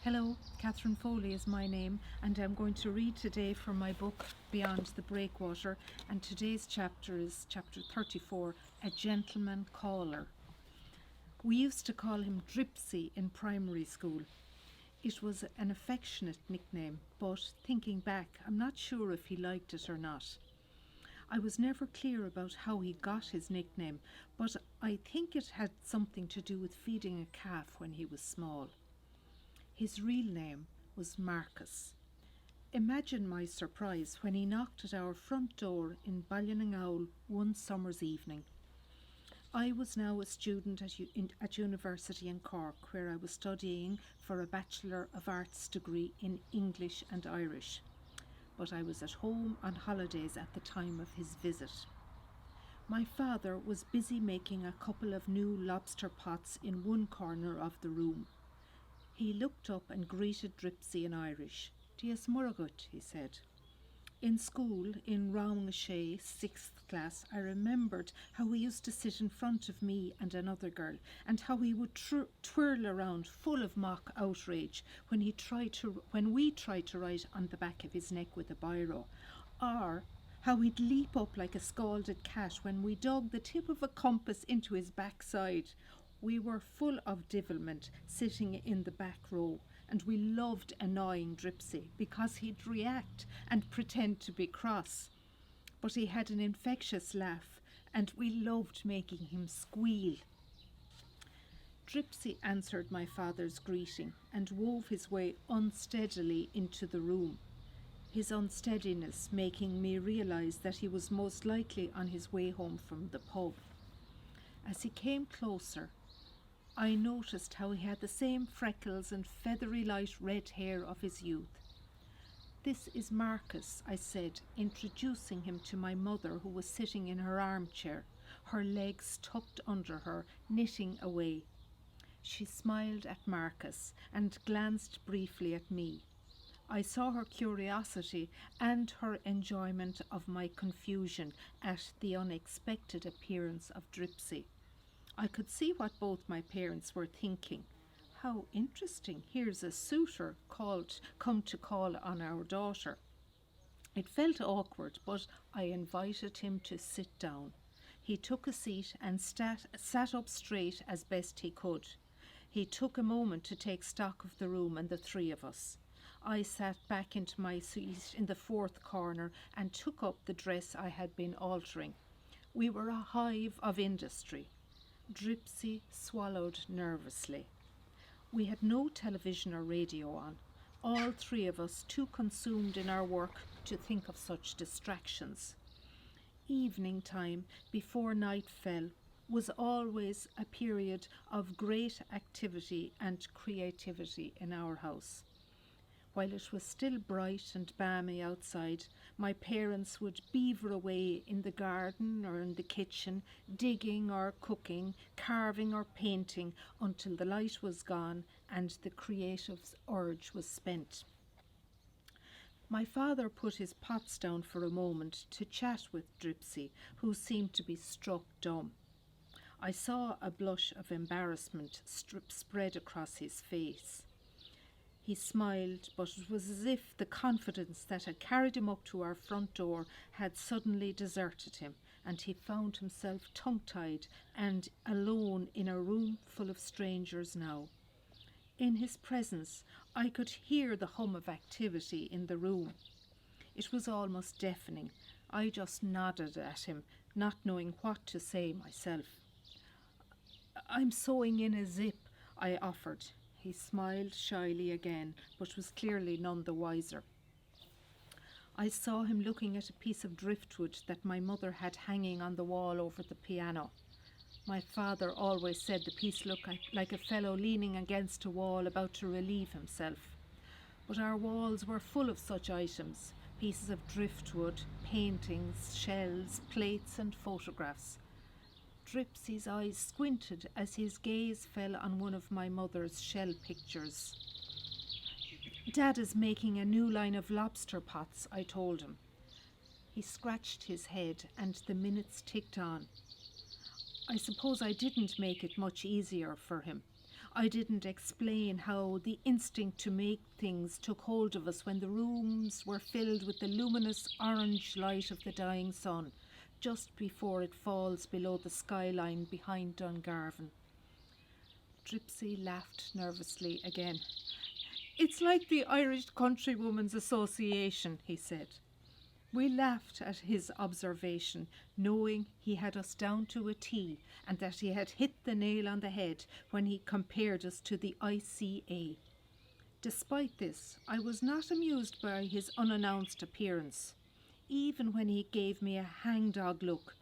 Hello, Catherine Foley is my name, and I'm going to read today from my book Beyond the Breakwater, and today's chapter is chapter 34, A Gentleman Caller. We used to call him Dripsy in primary school. It was an affectionate nickname, but thinking back, I'm not sure if he liked it or not. I was never clear about how he got his nickname, but I think it had something to do with feeding a calf when he was small. His real name was Marcus. Imagine my surprise when he knocked at our front door in Ballinangowl one summer's evening. I was now a student at university in Cork, where I was studying for a Bachelor of Arts degree in English and Irish. But I was at home on holidays at the time of his visit. My father was busy making a couple of new lobster pots in one corner of the room. He looked up and greeted Dripsy in Irish. "Dias Murragut," he said. In school, in Rowngashay, 6th class, I remembered how he used to sit in front of me and another girl, and how he would twirl around full of mock outrage when we tried to write on the back of his neck with a biro, or how he'd leap up like a scalded cat when we dug the tip of a compass into his backside. We were full of devilment, sitting in the back row, and we loved annoying Dripsy because he'd react and pretend to be cross. But he had an infectious laugh, and we loved making him squeal. Dripsy answered my father's greeting and wove his way unsteadily into the room, his unsteadiness making me realise that he was most likely on his way home from the pub. As he came closer, I noticed how he had the same freckles and feathery light red hair of his youth. "This is Marcus," I said, introducing him to my mother, who was sitting in her armchair, her legs tucked under her, knitting away. She smiled at Marcus and glanced briefly at me. I saw her curiosity and her enjoyment of my confusion at the unexpected appearance of Dripsy. I could see what both my parents were thinking. How interesting, here's a suitor come to call on our daughter. It felt awkward, but I invited him to sit down. He took a seat and sat up straight as best he could. He took a moment to take stock of the room and the three of us. I sat back into my seat in the fourth corner and took up the dress I had been altering. We were a hive of industry. Dripsy swallowed nervously. We had no television or radio on, all three of us too consumed in our work to think of such distractions. Evening time, before night fell, was always a period of great activity and creativity in our house. While it was still bright and balmy outside, my parents would beaver away in the garden or in the kitchen, digging or cooking, carving or painting until the light was gone and the creative urge was spent. My father put his pots down for a moment to chat with Dripsy, who seemed to be struck dumb. I saw a blush of embarrassment spread across his face. He smiled, but it was as if the confidence that had carried him up to our front door had suddenly deserted him, and he found himself tongue-tied and alone in a room full of strangers now. In his presence, I could hear the hum of activity in the room. It was almost deafening. I just nodded at him, not knowing what to say myself. "I'm sewing in a zip," I offered. He smiled shyly again, but was clearly none the wiser. I saw him looking at a piece of driftwood that my mother had hanging on the wall over the piano. My father always said the piece looked like a fellow leaning against a wall about to relieve himself. But our walls were full of such items, pieces of driftwood, paintings, shells, plates and photographs. Dripsy's eyes squinted as his gaze fell on one of my mother's shell pictures. "Dad is making a new line of lobster pots," I told him. He scratched his head and the minutes ticked on. I suppose I didn't make it much easier for him. I didn't explain how the instinct to make things took hold of us when the rooms were filled with the luminous orange light of the dying sun, just before it falls below the skyline behind Dungarvan. Dripsy laughed nervously again. It's like the Irish Countrywomen's Association, he said. We laughed at his observation, knowing he had us down to a T and that he had hit the nail on the head when he compared us to the ICA. Despite this, I was not amused by his unannounced appearance. Even when he gave me a hangdog look,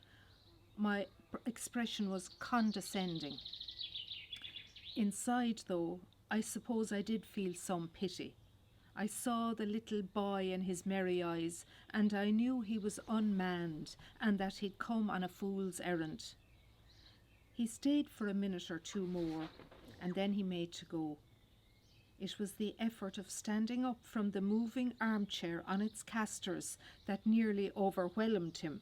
my expression was condescending. Inside, though, I suppose I did feel some pity. I saw the little boy in his merry eyes, and I knew he was unmanned and that he'd come on a fool's errand. He stayed for a minute or two more, and then he made to go. It was the effort of standing up from the moving armchair on its casters that nearly overwhelmed him.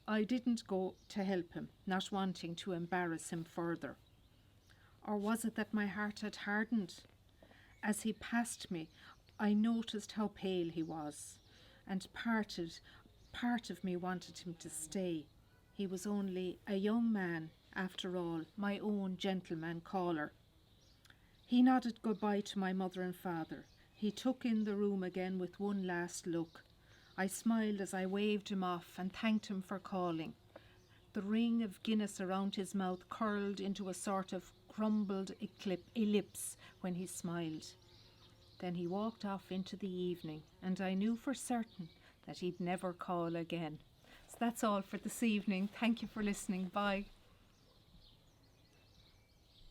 I didn't go to help him, not wanting to embarrass him further. Or was it that my heart had hardened? As he passed me, I noticed how pale he was, and part of me wanted him to stay. He was only a young man, after all, my own gentleman caller. He nodded goodbye to my mother and father. He took in the room again with one last look. I smiled as I waved him off and thanked him for calling. The ring of Guinness around his mouth curled into a sort of crumbled ellipse when he smiled. Then he walked off into the evening, and I knew for certain that he'd never call again. So that's all for this evening. Thank you for listening. Bye.